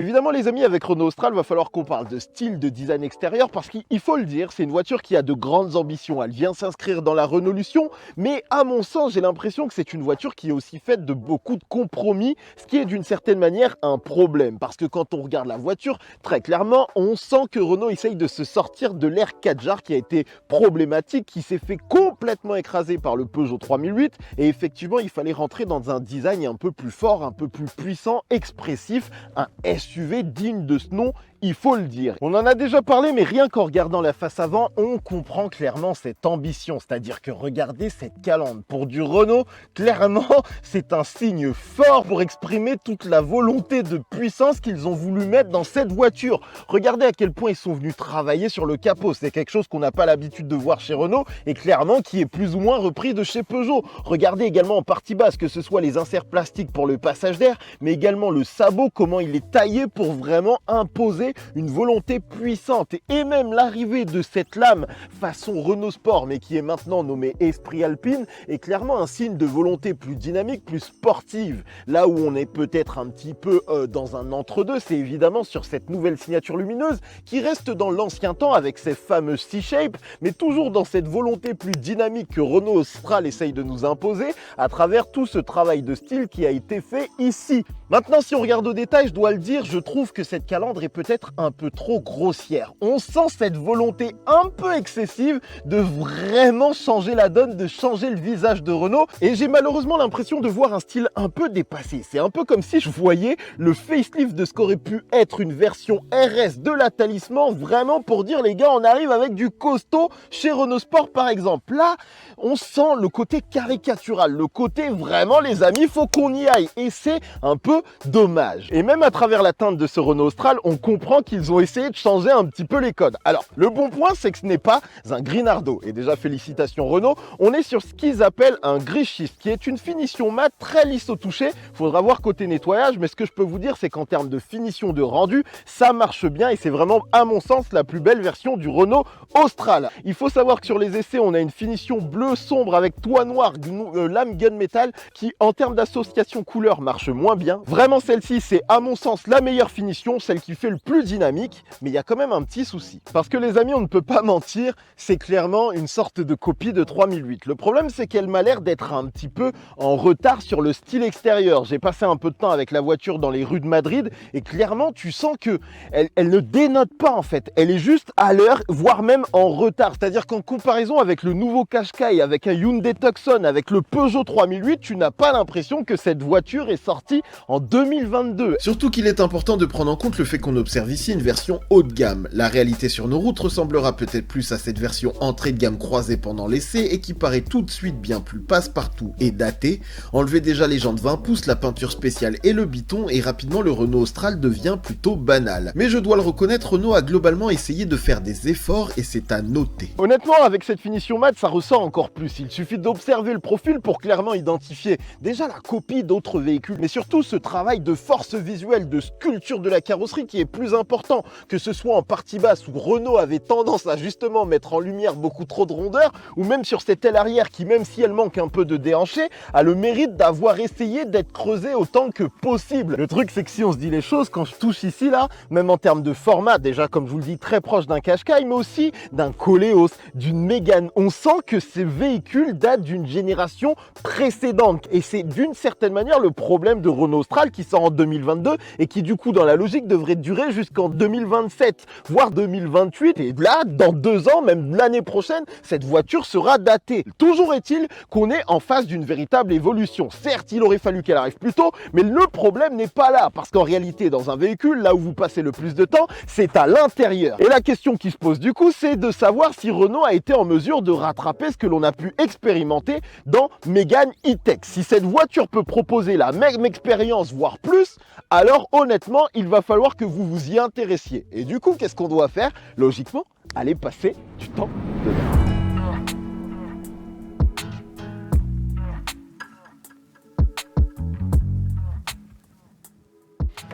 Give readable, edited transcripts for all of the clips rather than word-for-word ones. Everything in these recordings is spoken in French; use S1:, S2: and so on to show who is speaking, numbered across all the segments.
S1: Évidemment les amis, avec Renault Austral, va falloir qu'on parle de style, de design extérieur, parce qu'il faut le dire, c'est une voiture qui a de grandes ambitions. Elle vient s'inscrire dans la Renaulution, mais à mon sens, j'ai l'impression que c'est une voiture qui est aussi faite de beaucoup de compromis, ce qui est d'une certaine manière un problème. Parce que quand on regarde la voiture, très clairement, on sent que Renault essaye de se sortir de l'ère Kadjar qui a été problématique, qui s'est fait complètement écraser par le Peugeot 3008. Et effectivement, il fallait rentrer dans un design un peu plus fort, un peu plus puissant, expressif, un SUV digne de ce nom, il faut le dire. On en a déjà parlé, mais rien qu'en regardant la face avant, on comprend clairement cette ambition. C'est-à-dire que regardez cette calandre. Pour du Renault, clairement, c'est un signe fort pour exprimer toute la volonté de puissance qu'ils ont voulu mettre dans cette voiture. Regardez à quel point ils sont venus travailler sur le capot. C'est quelque chose qu'on n'a pas l'habitude de voir chez Renault et clairement qui est plus ou moins repris de chez Peugeot. Regardez également en partie basse, que ce soit les inserts plastiques pour le passage d'air, mais également le sabot, comment il est taillé pour vraiment imposer une volonté puissante. Et même l'arrivée de cette lame façon Renault Sport, mais qui est maintenant nommée Esprit Alpine, est clairement un signe de volonté plus dynamique, plus sportive. Là où on est peut-être un petit peu dans un entre-deux, c'est évidemment sur cette nouvelle signature lumineuse qui reste dans l'ancien temps avec ses fameuses C-Shape, mais toujours dans cette volonté plus dynamique que Renault Austral essaye de nous imposer à travers tout ce travail de style qui a été fait ici. Maintenant, si on regarde au détail, je dois le dire, je trouve que cette calandre est peut-être un peu trop grossière. On sent cette volonté un peu excessive de vraiment changer la donne, de changer le visage de Renault. Et j'ai malheureusement l'impression de voir un style un peu dépassé. C'est un peu comme si je voyais le facelift de ce qu'aurait pu être une version RS de la Talisman, vraiment pour dire les gars, on arrive avec du costaud chez Renault Sport par exemple. Là, on sent le côté caricatural, le côté vraiment les amis, faut qu'on y aille. Et c'est un peu dommage. Et même à travers la teinte de ce Renault Austral, on comprend qu'ils ont essayé de changer un petit peu les codes. Alors, le bon point, c'est que ce n'est pas un Grinardo. Et déjà, félicitations Renault, on est sur ce qu'ils appellent un gris schiste, qui est une finition mat très lisse au toucher. Faudra voir côté nettoyage, mais ce que je peux vous dire, c'est qu'en termes de finition de rendu, ça marche bien et c'est vraiment, à mon sens, la plus belle version du Renault Austral. Il faut savoir que sur les essais, on a une finition bleu sombre avec toit noir, lame gunmetal, qui, en termes d'association couleur, marche moins bien. Vraiment, celle-ci, c'est à mon sens la meilleure finition, celle qui fait le plus dynamique, mais il y a quand même un petit souci. Parce que les amis, on ne peut pas mentir, c'est clairement une sorte de copie de 3008. Le problème, c'est qu'elle m'a l'air d'être un petit peu en retard sur le style extérieur. J'ai passé un peu de temps avec la voiture dans les rues de Madrid et clairement, tu sens que elle ne dénote pas en fait. Elle est juste à l'heure, voire même en retard. C'est-à-dire qu'en comparaison avec le nouveau Qashqai, avec un Hyundai Tucson, avec le Peugeot 3008, tu n'as pas l'impression que cette voiture est sortie en 2022.
S2: Surtout qu'il est important de prendre en compte le fait qu'on observe ici une version haut de gamme. La réalité sur nos routes ressemblera peut-être plus à cette version entrée de gamme croisée pendant l'essai et qui paraît tout de suite bien plus passe-partout et datée. Enlevez déjà les jantes 20 pouces, la peinture spéciale et le biton et rapidement le Renault Austral devient plutôt banal. Mais je dois le reconnaître, Renault a globalement essayé de faire des efforts et c'est à noter.
S1: Honnêtement, avec cette finition mat, ça ressort encore plus. Il suffit d'observer le profil pour clairement identifier déjà la copie d'autres véhicules, mais surtout ce travail de force visuelle, de sculpture de la carrosserie qui est plus important, que ce soit en partie basse où Renault avait tendance à justement mettre en lumière beaucoup trop de rondeur, ou même sur cette aile arrière qui, même si elle manque un peu de déhanché, a le mérite d'avoir essayé d'être creusée autant que possible. Le truc, c'est que si on se dit les choses, quand je touche ici là, même en termes de format, déjà comme je vous le dis, très proche d'un Qashqai, mais aussi d'un Koleos, d'une Mégane, on sent que ces véhicules datent d'une génération précédente. Et c'est d'une certaine manière le problème de Renault Austral qui sort en 2022 et qui du coup dans la logique devrait durer jusqu'en 2027, voire 2028. Et là, dans 2 ans, même l'année prochaine, cette voiture sera datée. Toujours est-il qu'on est en face d'une véritable évolution. Certes, il aurait fallu qu'elle arrive plus tôt, mais le problème n'est pas là. Parce qu'en réalité, dans un véhicule, là où vous passez le plus de temps, c'est à l'intérieur. Et la question qui se pose du coup, c'est de savoir si Renault a été en mesure de rattraper ce que l'on a pu expérimenter dans Mégane E-Tech. Si cette voiture peut proposer la même expérience, voire plus, alors honnêtement, il va falloir que vous vous y intéressiez. Et du coup, qu'est-ce qu'on doit faire? Logiquement, aller passer du temps dedans.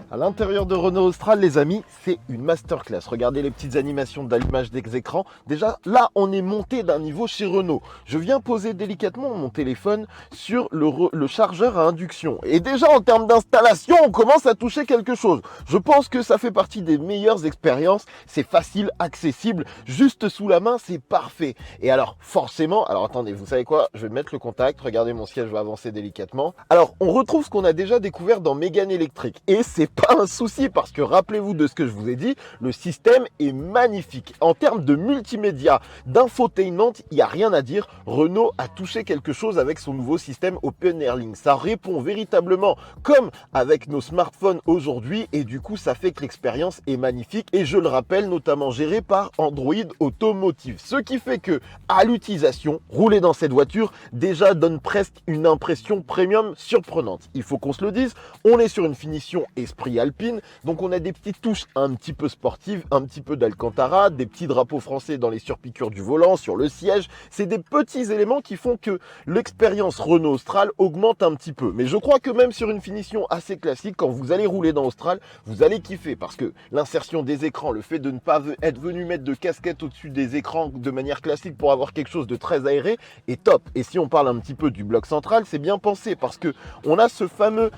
S1: À l'intérieur de Renault Austral, les amis, c'est une masterclass. Regardez les petites animations d'allumage des écrans. Déjà, là, on est monté d'un niveau chez Renault. Je viens poser délicatement mon téléphone sur le chargeur à induction. Et déjà, en termes d'installation, on commence à toucher quelque chose. Je pense que ça fait partie des meilleures expériences. C'est facile, accessible, juste sous la main, c'est parfait. Et alors, forcément, alors attendez, vous savez quoi? Je vais mettre le contact. Regardez, mon siège va avancer délicatement. Alors, on retrouve ce qu'on a déjà découvert dans Mégane électrique. Et c'est pas un souci parce que rappelez-vous de ce que je vous ai dit, le système est magnifique. En termes de multimédia, d'infotainment, il n'y a rien à dire. Renault a touché quelque chose avec son nouveau système Open Airlink. Ça répond véritablement comme avec nos smartphones aujourd'hui et du coup, ça fait que l'expérience est magnifique et je le rappelle, notamment géré par Android Automotive. Ce qui fait que à l'utilisation, rouler dans cette voiture déjà donne presque une impression premium surprenante. Il faut qu'on se le dise, on est sur une finition esprit alpine, donc on a des petites touches un petit peu sportives, un petit peu d'Alcantara, des petits drapeaux français dans les surpiqûres du volant, sur le siège. C'est des petits éléments qui font que l'expérience Renault Austral augmente un petit peu. Mais je crois que même sur une finition assez classique, quand vous allez rouler dans Austral, vous allez kiffer parce que l'insertion des écrans, le fait de ne pas être venu mettre de casquette au-dessus des écrans de manière classique pour avoir quelque chose de très aéré est top. Et si on parle un petit peu du bloc central, c'est bien pensé parce que on a ce fameux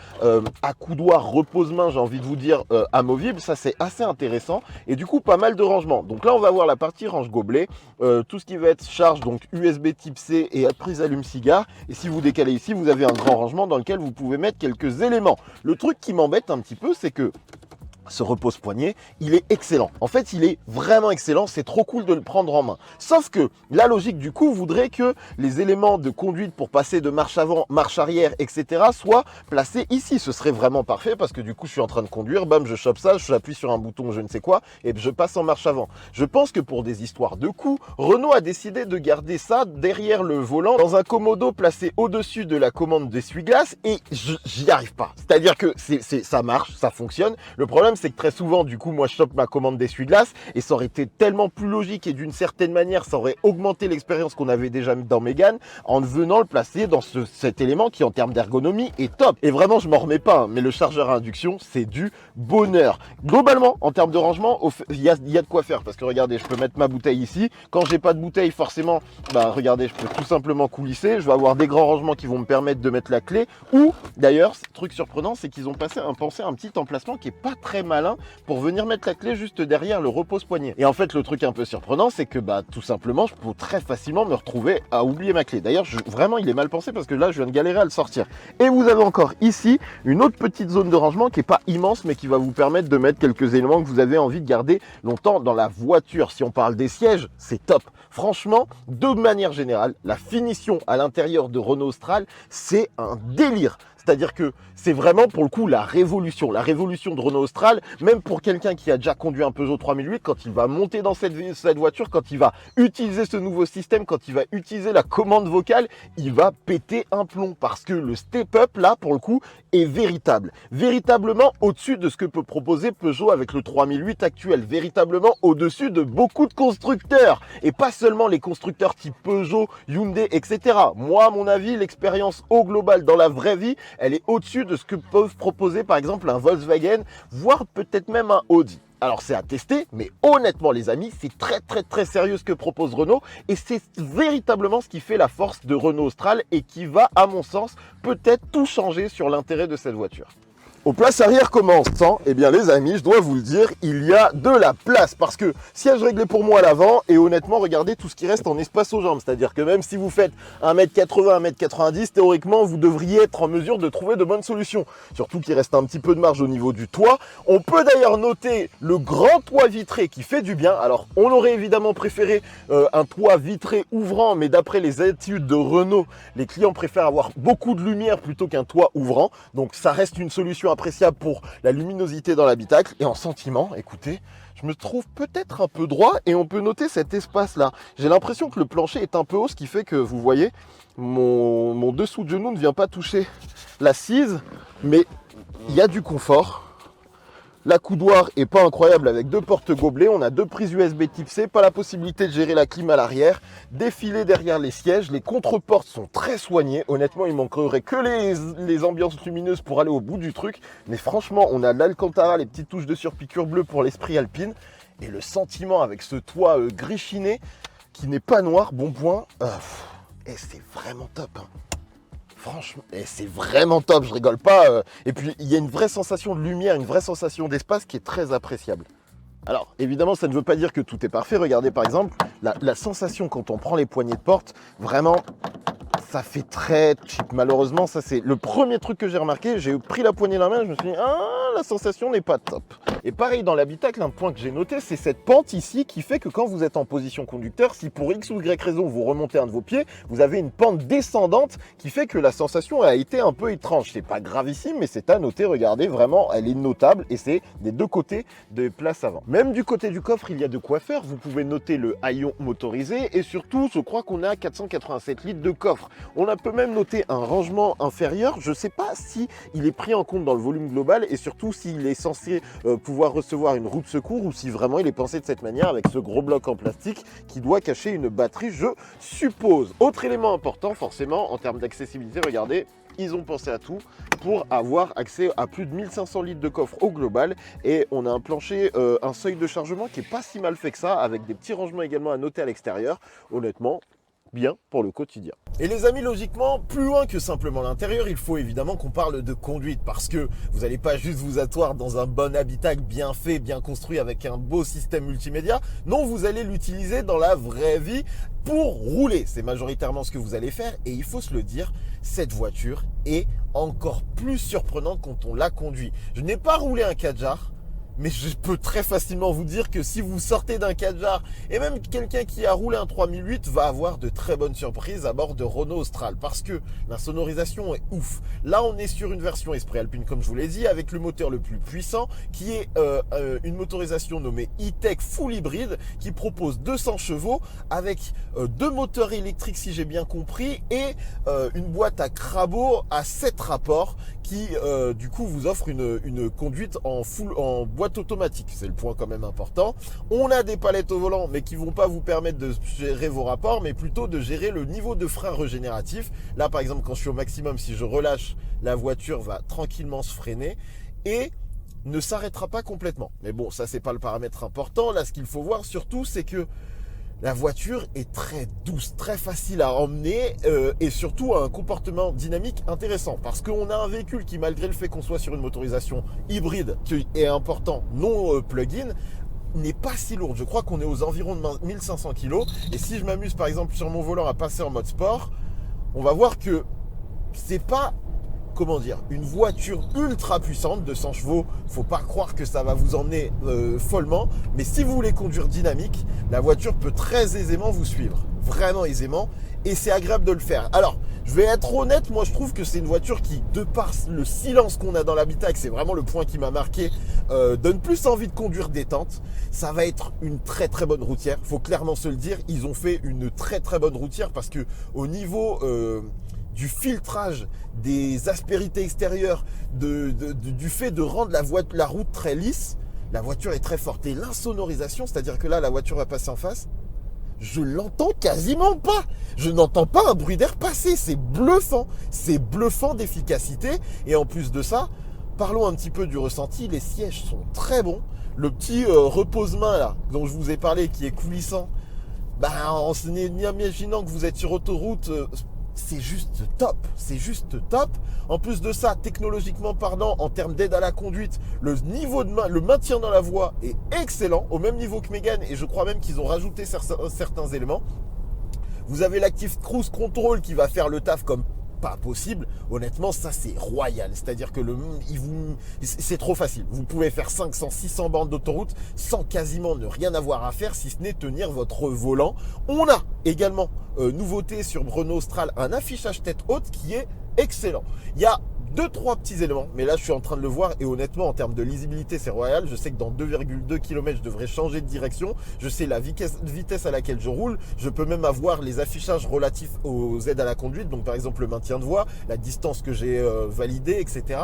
S1: accoudoir repose-main, j'ai envie de vous dire, amovible. Ça, c'est assez intéressant. Et du coup, pas mal de rangements. Donc là, on va voir la partie range gobelet. Tout ce qui va être charge, donc USB type C et prise allume-cigare. Et si vous décalez ici, vous avez un grand rangement dans lequel vous pouvez mettre quelques éléments. Le truc qui m'embête un petit peu, c'est que ce repose-poignet, il est excellent. En fait, il est vraiment excellent. C'est trop cool de le prendre en main. Sauf que la logique du coup voudrait que les éléments de conduite pour passer de marche avant, marche arrière, etc. soient placés ici. Ce serait vraiment parfait parce que du coup, je suis en train de conduire. Bam, je chope ça, j'appuie sur un bouton, je ne sais quoi, et je passe en marche avant. Je pense que pour des histoires de coût, Renault a décidé de garder ça derrière le volant dans un commodo placé au-dessus de la commande d'essuie-glace et j'y arrive pas. C'est-à-dire que ça marche, ça fonctionne. Le problème, c'est que très souvent, du coup, moi, je chope ma commande d'essuie-glace et ça aurait été tellement plus logique et d'une certaine manière, ça aurait augmenté l'expérience qu'on avait déjà mis dans Mégane en venant le placer dans cet élément qui, en termes d'ergonomie, est top. Et vraiment, je m'en remets pas, hein, mais le chargeur à induction, c'est du bonheur. Globalement, en termes de rangement, il y a de quoi faire parce que regardez, je peux mettre ma bouteille ici. Quand j'ai pas de bouteille, forcément, bah regardez, je peux tout simplement coulisser. Je vais avoir des grands rangements qui vont me permettre de mettre la clé. Ou d'ailleurs, truc surprenant, c'est qu'ils ont pensé un petit emplacement qui est pas très malin pour venir mettre la clé juste derrière le repose-poignet. Et en fait, le truc un peu surprenant, c'est que bah tout simplement, je peux très facilement me retrouver à oublier ma clé. D'ailleurs, vraiment, il est mal pensé parce que là, je viens de galérer à le sortir. Et vous avez encore ici une autre petite zone de rangement qui est pas immense, mais qui va vous permettre de mettre quelques éléments que vous avez envie de garder longtemps dans la voiture. Si on parle des sièges, c'est top. Franchement, de manière générale, la finition à l'intérieur de Renault Austral, c'est un délire. C'est-à-dire que c'est vraiment pour le coup la révolution de Renault Austral, même pour quelqu'un qui a déjà conduit un Peugeot 3008, quand il va monter dans cette voiture, quand il va utiliser ce nouveau système, quand il va utiliser la commande vocale, il va péter un plomb parce que le step-up là pour le coup est véritablement au-dessus de ce que peut proposer Peugeot avec le 3008 actuel, véritablement au-dessus de beaucoup de constructeurs et pas seulement les constructeurs type Peugeot, Hyundai, etc. Moi, à mon avis, l'expérience au global dans la vraie vie, elle est au-dessus de ce que peuvent proposer par exemple un Volkswagen, voire peut-être même un Audi. Alors c'est à tester, mais honnêtement les amis, c'est très sérieux ce que propose Renault et c'est véritablement ce qui fait la force de Renault Austral et qui va, à mon sens, peut-être tout changer sur l'intérêt de cette voiture. Aux places arrière commençant, eh bien les amis, je dois vous le dire, il y a de la place parce que siège réglé pour moi à l'avant et honnêtement, regardez tout ce qui reste en espace aux jambes. C'est-à-dire que même si vous faites 1m80, 1m90, théoriquement, vous devriez être en mesure de trouver de bonnes solutions. Surtout qu'il reste un petit peu de marge au niveau du toit. On peut d'ailleurs noter le grand toit vitré qui fait du bien. Alors, on aurait évidemment préféré un toit vitré ouvrant, mais d'après les études de Renault, les clients préfèrent avoir beaucoup de lumière plutôt qu'un toit ouvrant. Donc, ça reste une solution appréciable pour la luminosité dans l'habitacle. Et en sentiment, écoutez, je me trouve peut-être un peu droit et on peut noter cet espace-là. J'ai l'impression que le plancher est un peu haut, ce qui fait que, vous voyez, mon dessous de genou ne vient pas toucher l'assise, mais il y a du confort. L'accoudoir est pas incroyable avec 2 portes gobelets, on a 2 prises USB type C, pas la possibilité de gérer la clim à l'arrière, des filets derrière les sièges, les contreportes sont très soignées, honnêtement il manquerait que les ambiances lumineuses pour aller au bout du truc, mais franchement on a l'Alcantara, les petites touches de surpiqûre bleue pour l'esprit alpine, et le sentiment avec ce toit gris chiné qui n'est pas noir, bon point, et c'est vraiment top hein. Franchement, c'est vraiment top, je rigole pas. Et puis, il y a une vraie sensation de lumière, une vraie sensation d'espace qui est très appréciable. Alors, évidemment, ça ne veut pas dire que tout est parfait. Regardez, par exemple, la sensation quand on prend les poignées de porte, vraiment, ça fait très cheap. Malheureusement, ça c'est le premier truc que j'ai remarqué. J'ai pris la poignée dans la main, je me suis dit, la sensation n'est pas top. Et pareil, dans l'habitacle, un point que j'ai noté, c'est cette pente ici qui fait que quand vous êtes en position conducteur, si pour X ou Y raison vous remontez un de vos pieds, vous avez une pente descendante qui fait que la sensation a été un peu étrange. C'est pas gravissime, mais c'est à noter. Regardez, vraiment, elle est notable et c'est des 2 côtés de place avant. Même du côté du coffre, il y a de quoi faire. Vous pouvez noter le haillon motorisé et surtout, je crois qu'on a 487 litres de coffre. On peut même noter un rangement inférieur. Je ne sais pas si il est pris en compte dans le volume global et surtout s'il est censé pouvoir recevoir une roue de secours ou si vraiment il est pensé de cette manière avec ce gros bloc en plastique qui doit cacher une batterie, je suppose. Autre élément important, forcément, en termes d'accessibilité, regardez, ils ont pensé à tout pour avoir accès à plus de 1500 litres de coffre au global et on a un plancher, un seuil de chargement qui est pas si mal fait que ça avec des petits rangements également à noter à l'extérieur. Honnêtement, bien pour le quotidien. Et les amis, logiquement, plus loin que simplement l'intérieur, il faut évidemment qu'on parle de conduite parce que vous n'allez pas juste vous asseoir dans un bon habitacle bien fait, bien construit avec un beau système multimédia. Non, vous allez l'utiliser dans la vraie vie pour rouler. C'est majoritairement ce que vous allez faire et il faut se le dire, cette voiture est encore plus surprenante quand on la conduit. Je n'ai pas roulé un Kadjar, mais je peux très facilement vous dire que si vous sortez d'un Kadjar, et même quelqu'un qui a roulé un 3008 va avoir de très bonnes surprises à bord de Renault Austral, parce que la sonorisation est ouf. Là, on est sur une version Esprit Alpine, comme je vous l'ai dit, avec le moteur le plus puissant, qui est une motorisation nommée E-Tech Full Hybride, qui propose 200 chevaux, avec 2 moteurs électriques, si j'ai bien compris, et une boîte à crabot à 7 rapports, qui du coup vous offre une conduite en boîte automatique. C'est le point quand même important. On a des palettes au volant, mais qui vont pas vous permettre de gérer vos rapports, mais plutôt de gérer le niveau de frein régénératif. Là, par exemple, quand je suis au maximum, si je relâche, la voiture va tranquillement se freiner et ne s'arrêtera pas complètement. Mais bon, ça, c'est pas le paramètre important. Là, ce qu'il faut voir surtout, c'est que la voiture est très douce, très facile à emmener et surtout a un comportement dynamique intéressant parce qu'on a un véhicule qui, malgré le fait qu'on soit sur une motorisation hybride qui est important, non plug-in, n'est pas si lourde. Je crois qu'on est aux environs de 1500 kg et si je m'amuse par exemple sur mon volant à passer en mode sport, on va voir que c'est pas, comment dire, une voiture ultra puissante de 100 chevaux, faut pas croire que ça va vous emmener follement, mais si vous voulez conduire dynamique, la voiture peut très aisément vous suivre, vraiment aisément, et c'est agréable de le faire. Alors, je vais être honnête, moi je trouve que c'est une voiture qui, de par le silence qu'on a dans l'habitacle, c'est vraiment le point qui m'a marqué, donne plus envie de conduire détente. Ça va être une très très bonne routière, faut clairement se le dire, ils ont fait une très très bonne routière parce que au niveau du filtrage, des aspérités extérieures, du fait de rendre la route très lisse, la voiture est très forte. Et l'insonorisation, c'est-à-dire que là, la voiture va passer en face, je l'entends quasiment pas. Je n'entends pas un bruit d'air passer. C'est bluffant d'efficacité. Et en plus de ça, parlons un petit peu du ressenti. Les sièges sont très bons. Le petit repose-main là, dont je vous ai parlé, qui est coulissant, en imaginant que vous êtes sur autoroute, c'est juste top. En plus de ça, technologiquement parlant, en termes d'aide à la conduite, le niveau le maintien dans la voie est excellent, au même niveau que Mégane, et je crois même qu'ils ont rajouté certains éléments. Vous avez l'Active Cruise Control qui va faire le taf comme pas possible. Honnêtement, ça c'est royal. C'est-à-dire que c'est trop facile. Vous pouvez faire 500, 600 bandes d'autoroute sans quasiment ne rien avoir à faire, si ce n'est tenir votre volant. On a également, nouveauté sur Renault Austral, un affichage tête haute qui est excellent. Il y a 2-3 petits éléments, mais là je suis en train de le voir et honnêtement en termes de lisibilité c'est royal. Je sais que dans 2,2 km je devrais changer de direction, je sais la vitesse à laquelle je roule, je peux même avoir les affichages relatifs aux aides à la conduite, donc par exemple le maintien de voie, la distance que j'ai validée, etc.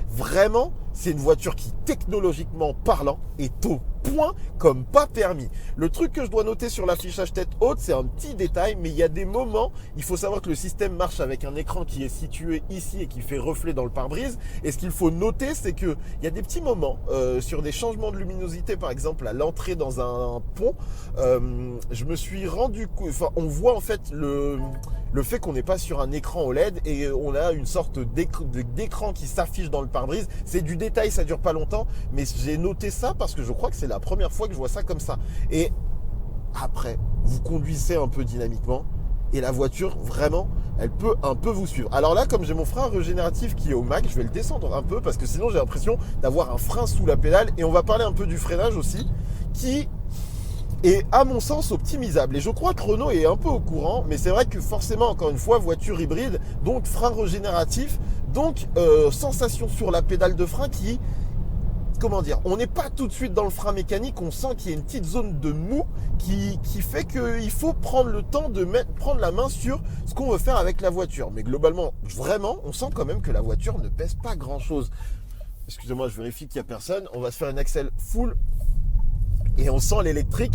S1: Vraiment, c'est une voiture qui technologiquement parlant est au point comme pas permis. Le truc que je dois noter sur l'affichage tête haute, c'est un petit détail, mais il y a des moments, il faut savoir que le système marche avec un écran qui est situé ici et qui fait reflet dans le pare-brise. Et ce qu'il faut noter, c'est qu'il y a des petits moments sur des changements de luminosité, par exemple à l'entrée dans un pont, je me suis rendu compte, enfin on voit en fait le fait qu'on n'est pas sur un écran OLED et on a une sorte d'écran qui s'affiche dans le pare-brise. C'est du détail, ça dure pas longtemps, mais j'ai noté ça parce que je crois que c'est la première fois que je vois ça comme ça. Et après, vous conduisez un peu dynamiquement et la voiture, vraiment, elle peut un peu vous suivre. Alors là, comme j'ai mon frein régénératif qui est au max, je vais le descendre un peu parce que sinon j'ai l'impression d'avoir un frein sous la pédale. Et on va parler un peu du freinage aussi, qui est à mon sens optimisable. Et je crois que Renault est un peu au courant, mais c'est vrai que forcément, encore une fois, voiture hybride, donc frein régénératif, donc sensation sur la pédale de frein qui... Comment dire, on n'est pas tout de suite dans le frein mécanique, on sent qu'il y a une petite zone de mou qui fait qu'il faut prendre le temps de prendre la main sur ce qu'on veut faire avec la voiture. Mais globalement, vraiment, on sent quand même que la voiture ne pèse pas grand chose. Excusez-moi, je vérifie qu'il n'y a personne. On va se faire une accel full et on sent l'électrique.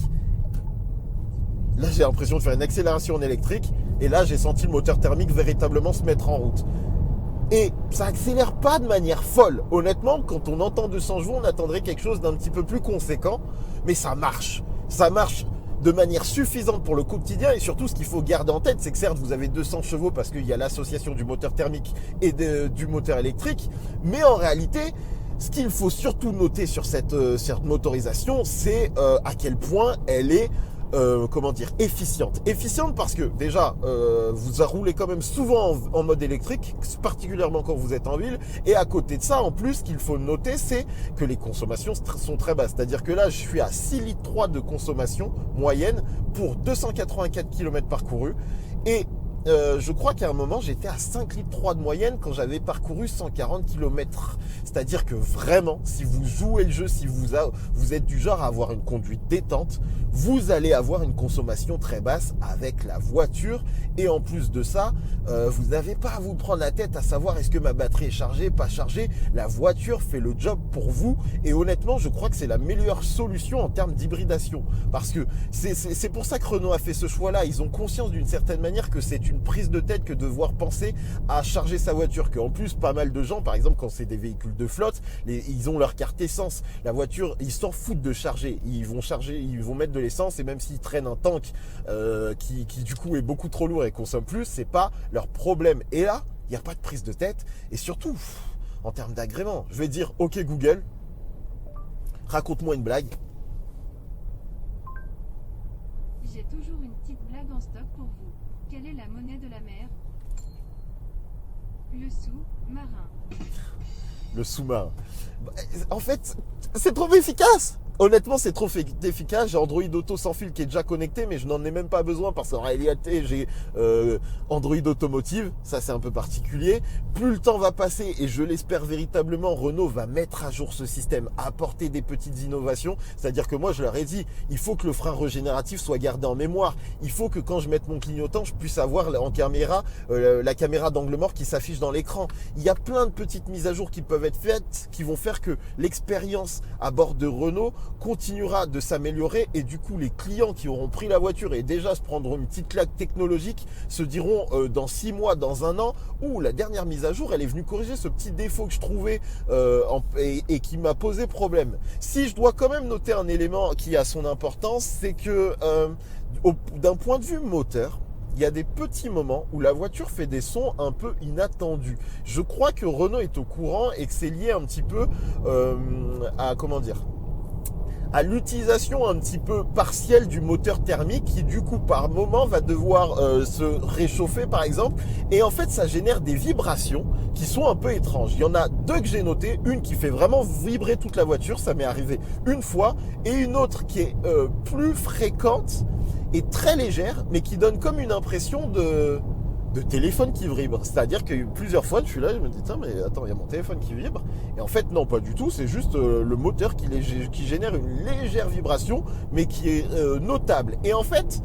S1: Là, j'ai l'impression de faire une accélération en électrique et là, j'ai senti le moteur thermique véritablement se mettre en route. Et ça accélère pas de manière folle. Honnêtement, quand on entend 200 chevaux, on attendrait quelque chose d'un petit peu plus conséquent. Mais ça marche. Ça marche de manière suffisante pour le quotidien. Et surtout, ce qu'il faut garder en tête, c'est que certes, vous avez 200 chevaux parce qu'il y a l'association du moteur thermique et du moteur électrique. Mais en réalité, ce qu'il faut surtout noter sur cette motorisation, c'est à quel point elle est... efficiente. Efficiente parce que déjà, vous roulez quand même souvent en mode électrique, particulièrement quand vous êtes en ville. Et à côté de ça, en plus, ce qu'il faut noter, c'est que les consommations sont très basses. C'est-à-dire que là, je suis à 6,3 litres de consommation moyenne pour 284 km parcourus. Et je crois qu'à un moment, j'étais à 5,3 litres de moyenne quand j'avais parcouru 140 km. C'est-à-dire que vraiment, si vous jouez le jeu, si vous êtes du genre à avoir une conduite détente, vous allez avoir une consommation très basse avec la voiture. Et en plus de ça, vous n'avez pas à vous prendre la tête à savoir est-ce que ma batterie est chargée, pas chargée. La voiture fait le job pour vous. Et honnêtement, je crois que c'est la meilleure solution en termes d'hybridation. Parce que c'est pour ça que Renault a fait ce choix-là. Ils ont conscience d'une certaine manière que c'est une prise de tête que de devoir penser à charger sa voiture. Qu'en plus, pas mal de gens, par exemple, quand c'est des véhicules de flotte, ils ont leur carte essence. La voiture, ils s'en foutent de charger. Ils vont charger, ils vont mettre de l'essence et même s'ils traînent un tank qui du coup est beaucoup trop lourd et consomme plus, c'est pas leur problème. Et là, il n'y a pas de prise de tête. Et surtout, en termes d'agrément, je vais dire, ok Google, raconte-moi une blague.
S3: J'ai toujours une petite blague en stock pour vous. Quelle est la monnaie de la mer? Le sous-marin.
S1: Le sous-marin. En fait, c'est trop efficace. Honnêtement, c'est trop efficace. J'ai Android Auto sans fil qui est déjà connecté, mais je n'en ai même pas besoin parce qu'en réalité, j'ai Android Automotive. Ça, c'est un peu particulier. Plus le temps va passer, et je l'espère véritablement, Renault va mettre à jour ce système, apporter des petites innovations. C'est-à-dire que moi, je leur ai dit, il faut que le frein régénératif soit gardé en mémoire. Il faut que quand je mette mon clignotant, je puisse avoir en caméra la caméra d'angle mort qui s'affiche dans l'écran. Il y a plein de petites mises à jour qui peuvent être faites, qui vont faire que l'expérience à bord de Renault continuera de s'améliorer et du coup les clients qui auront pris la voiture et déjà se prendront une petite claque technologique se diront dans 6 mois, dans un an, la dernière mise à jour elle est venue corriger ce petit défaut que je trouvais et qui m'a posé problème. Si je dois quand même noter un élément qui a son importance, c'est que d'un point de vue moteur, il y a des petits moments où la voiture fait des sons un peu inattendus. Je crois que Renault est au courant et que c'est lié un petit peu à l'utilisation un petit peu partielle du moteur thermique qui du coup par moment va devoir se réchauffer par exemple, et en fait ça génère des vibrations qui sont un peu étranges. Il y en a deux que j'ai notées, une qui fait vraiment vibrer toute la voiture, ça m'est arrivé une fois, et une autre qui est plus fréquente et très légère mais qui donne comme une impression de téléphone qui vibre. C'est-à-dire que plusieurs fois, je suis là, je me dis, tiens, mais attends, il y a mon téléphone qui vibre. Et en fait, non, pas du tout. C'est juste le moteur qui génère une légère vibration, mais qui est notable. Et en fait,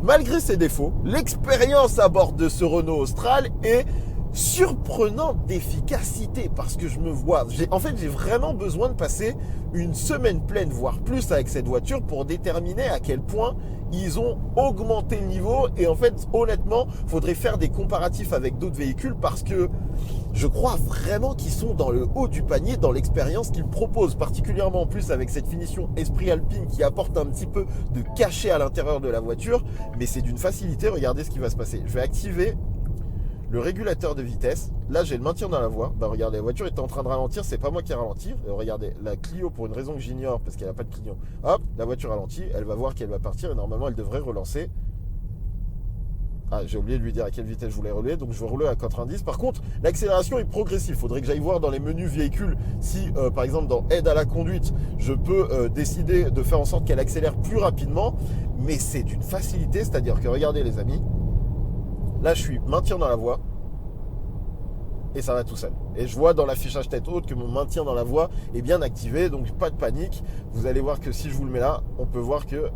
S1: malgré ses défauts, l'expérience à bord de ce Renault Austral est surprenante d'efficacité parce que j'ai vraiment besoin de passer une semaine pleine, voire plus avec cette voiture pour déterminer à quel point ils ont augmenté le niveau. Et en fait, honnêtement, faudrait faire des comparatifs avec d'autres véhicules parce que je crois vraiment qu'ils sont dans le haut du panier dans l'expérience qu'ils proposent, particulièrement en plus avec cette finition esprit alpine qui apporte un petit peu de cachet à l'intérieur de la voiture. Mais c'est d'une facilité, regardez ce qui va se passer. Je vais activer le régulateur de vitesse. Là, j'ai le maintien dans la voie. Bah, regardez, la voiture est en train de ralentir. C'est pas moi qui ralentis. Regardez, la Clio, pour une raison que j'ignore, parce qu'elle n'a pas de clignon. Hop, la voiture ralentit. Elle va voir qu'elle va partir et normalement, elle devrait relancer. Ah, j'ai oublié de lui dire à quelle vitesse je voulais rouler. Donc, je vais rouler à 90. Par contre, l'accélération est progressive. Il faudrait que j'aille voir dans les menus véhicules si, par exemple, dans aide à la conduite, je peux décider de faire en sorte qu'elle accélère plus rapidement. Mais c'est d'une facilité. C'est-à-dire que, regardez, les amis. Là, je suis maintien dans la voie et ça va tout seul. Et je vois dans l'affichage tête haute que mon maintien dans la voie est bien activé, donc pas de panique. Vous allez voir que si je vous le mets là, on peut voir que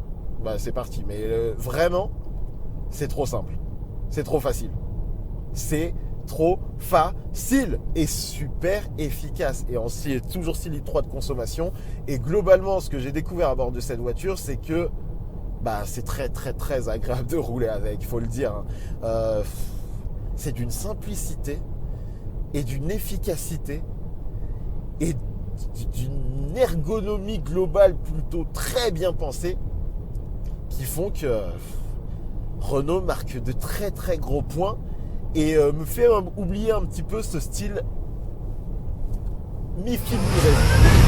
S1: c'est parti. Mais vraiment, c'est trop simple. C'est trop facile. C'est trop facile et super efficace. Et c'est toujours 6,3 litres de consommation. Et globalement, ce que j'ai découvert à bord de cette voiture, c'est que c'est très très très agréable de rouler avec, il faut le dire. C'est d'une simplicité et d'une efficacité et d'une ergonomie globale plutôt très bien pensée qui font que Renault marque de très très gros points et me fait oublier un petit peu ce style mi-film mi-résine.